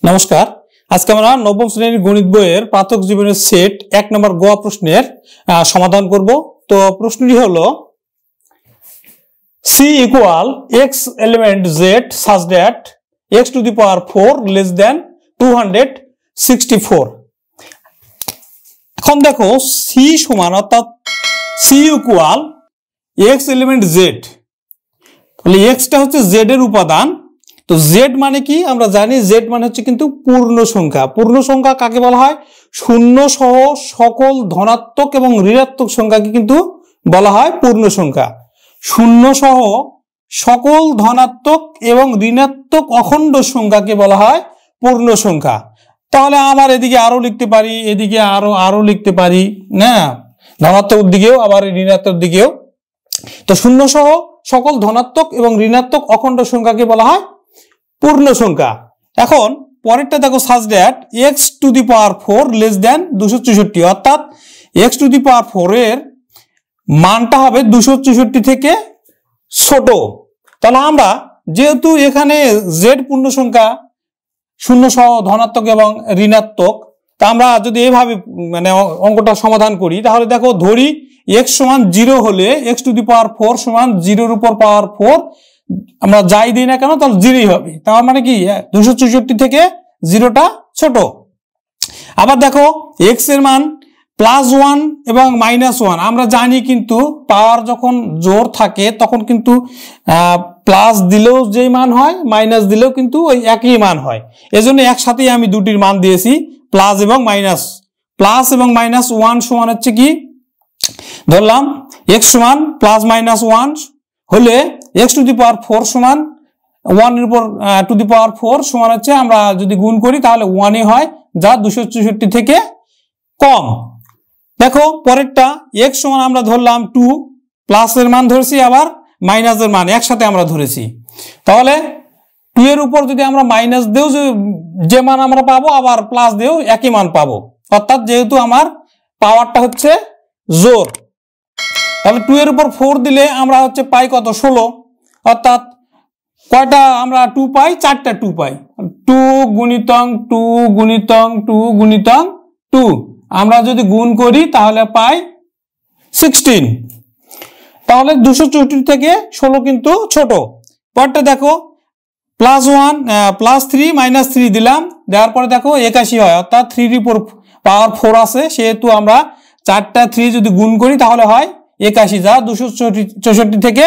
নমস্কার। আজকে আমরা নবম শ্রেণীর গণিত বইয়ের প্রাথমিক জীবনের সেট 1 নম্বর গ প্রশ্নের সমাধান করব। তো প্রশ্নটি হলো c equal x element z such that x to the power 4 less than 264। এখন দেখো c সমান অর্থাৎ c equal x element z, তাহলে x টা হচ্ছে z এর উপাদান। তো z মানে কি আমরা জানি, z মানে হচ্ছে কিন্তু পূর্ণ সংখ্যা। পূর্ণ সংখ্যা কাকে বলা হয়? শূন্য সহ সকল ধনাত্মক এবং ঋণাত্মক সংখ্যাকে কিন্তু বলা হয় পূর্ণ সংখ্যা। শূন্য সহ সকল ধনাত্মক এবং ঋণাত্মক অখণ্ড সংখ্যাকে বলা হয় পূর্ণ সংখ্যা। তাহলে আমার এদিকে আরো লিখতে পারি, এদিকে আরো লিখতে পারি না, ধনাত্মক দিকেও আবার ঋণাত্মক দিকেও। তো শূন্য সহ সকল ধনাত্মক এবং ঋণাত্মক অখণ্ড সংখ্যাকে বলা হয় পূর্ণ সংখ্যা। এখন পরেরটা দেখো, such that x to the power 4 less than 264, অর্থাৎ x টু দি পাওয়ার 4 এর মানটা হবে 264 থেকে ছোট। তাহলে আমরা যেহেতু এখানে z পূর্ণ সংখ্যা, শূন্য সহ ধনাত্মক এবং ঋণাত্মক, তা আমরা যদি এইভাবে মানে অঙ্কটা সমাধান করি, তাহলে দেখো ধরি x সমান 0 হলে x টু দি পাওয়ার 4 সমান 0 এর উপর পাওয়ার 4, আমরা যাই দিই না কেন তাহলে 0ই হবে। তার মানে কি 264 থেকে 0টা ছোট। আবার দেখো x এর মান +1 এবং -1, আমরা জানি কিন্তু পাওয়ার যখন জোর থাকে তখন কিন্তু প্লাস দিলেও যেই মান হয়, মাইনাস দিলেও কিন্তু ওই একই মান হয়। এজন্য একসাথেই আমি দুটির মান দিয়েছি, প্লাস এবং মাইনাস। প্লাস এবং -1 সমান হচ্ছে কি, ধরলাম x সমান +-1 হলে x টু দি পাওয়ার 4 সমান 1 এর উপর টু দি পাওয়ার 4 সমান হচ্ছে, আমরা যদি গুণ করি তাহলে 1ই হয়, যা 264 থেকে কম। দেখো পরেরটা x সমান আমরা ধরলাম 2, প্লাসের মান ধরেছি আবার মাইনাসের মান একসাথে আমরা ধরেছি। তাহলে 2 এর উপর যদি আমরা মাইনাস দেও যে মান আমরা পাবো, আবার প্লাস দেও একই মান পাবো। অর্থাৎ যেহেতু আমার পাওয়ারটা হচ্ছে জোর, তাহলে 2 এর উপর 4 দিলে আমরা হচ্ছে পাই কত? 16। অর্থাৎ কয়টা আমরা 2 পাই? 4টা 2 পাই। 2 গুণিতং 2 গুণিতং 2 গুণিতং 2 আমরা যদি গুণ করি তাহলে পাই 16। তাহলে 264 থেকে 16 কিন্তু ছোট। পরটা দেখো +1 +3 -3 দিলাম, দেওয়ার পরে দেখো 81 হয়। অর্থাৎ 3 এর উপর পাওয়ার 4 আছে, সেহেতু আমরা 4টা 3 যদি গুণ করি তাহলে হয় 81, যা 264 থেকে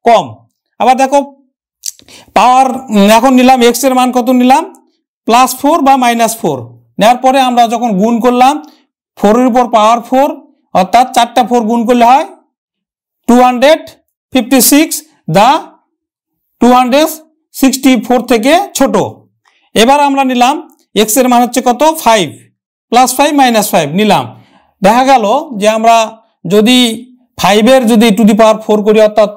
কম। আবার দেখো পাওয়ার এখন নিলাম, x এর মান কত নিলাম? +4 বা -4, নেওয়ার পরে আমরা যখন গুণ করলাম 4 এর উপর পাওয়ার 4, অর্থাৎ 4টা 4 গুণ করলে হয় 256, যা 264 থেকে ছোট। এবার আমরা নিলাম x এর মান হচ্ছে কত? 5, +5 -5 নিলাম। দেখা গেল যে আমরা যদি 5 এর যদি টু দি পাওয়ার 4 করি, অর্থাৎ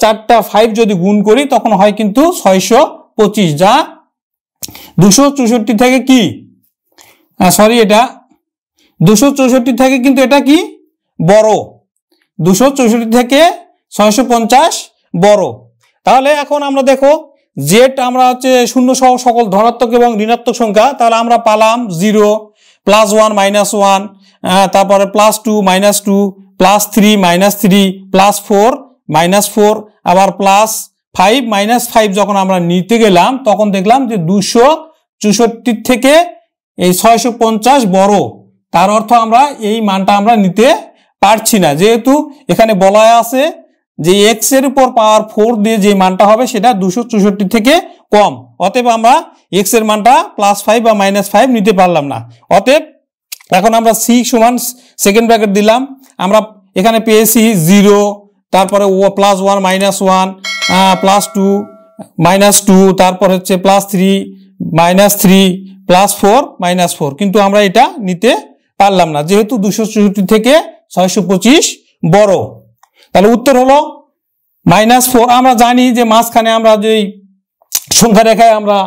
4টা 5 যদি গুণ করি তখন হয় কিন্তু 625, যা 264 থেকে কি এটা 264 থেকে কিন্তু এটা কি বড়, 264 থেকে 650 বড়। তাহলে এখন আমরা দেখো জেড আমরা হচ্ছে শূন্য সহ সকল ধনাত্মক এবং ঋণাত্মক সংখ্যা, তাহলে আমরা পালাম 0, +1 -1, তারপরে +2 -2, +3 -3, +4 -4, আবার +5 -5 যখন আমরা নিতে গেলাম তখন দেখলাম যে 264 থেকে এই 650 বড়। তার অর্থ আমরা এই মানটা আমরা নিতে পারছি না, যেহেতু এখানে বলা আছে যে x এর উপর পাওয়ার 4 দিয়ে যে মানটা হবে সেটা 264 থেকে কম। অতএব আমরা x এর মানটা +5 বা -5 নিতে পারলাম না। অতএব এখন আমরা c সমান সেকেন্ড ব্র্যাকেট দিলাম, আমরা এখানে পেয়েছি 0, তারপরে +1 -1, +2 -2, তারপর হচ্ছে +3 -3, +4 -4, কিন্তু আমরা এটা নিতে পারলাম না যেহেতু 264 থেকে 625 বড়। তাহলে উত্তর হলো -4। আমরা জানি যে মাঝখানে আমরা যে সংখ্যা রেখায় আমরা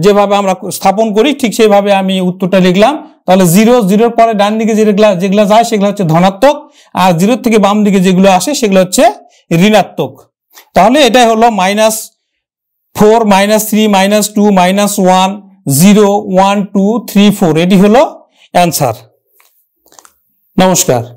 যেভাবে আমরা স্থাপন করি ঠিক সেইভাবে আমি উত্তরটা লিখলাম। তাহলে 0 পরে ডান দিকে যেগুলো যায় সেগুলো হচ্ছে ধনাত্মক, আর 0 থেকে বাম দিকে যেগুলো আসে সেগুলো হচ্ছে ঋণাত্মক। তাহলে এটাই হলো -4 -3 -2 -1 0 1 2 3 4 এটি হলো অ্যান্সার। নমস্কার।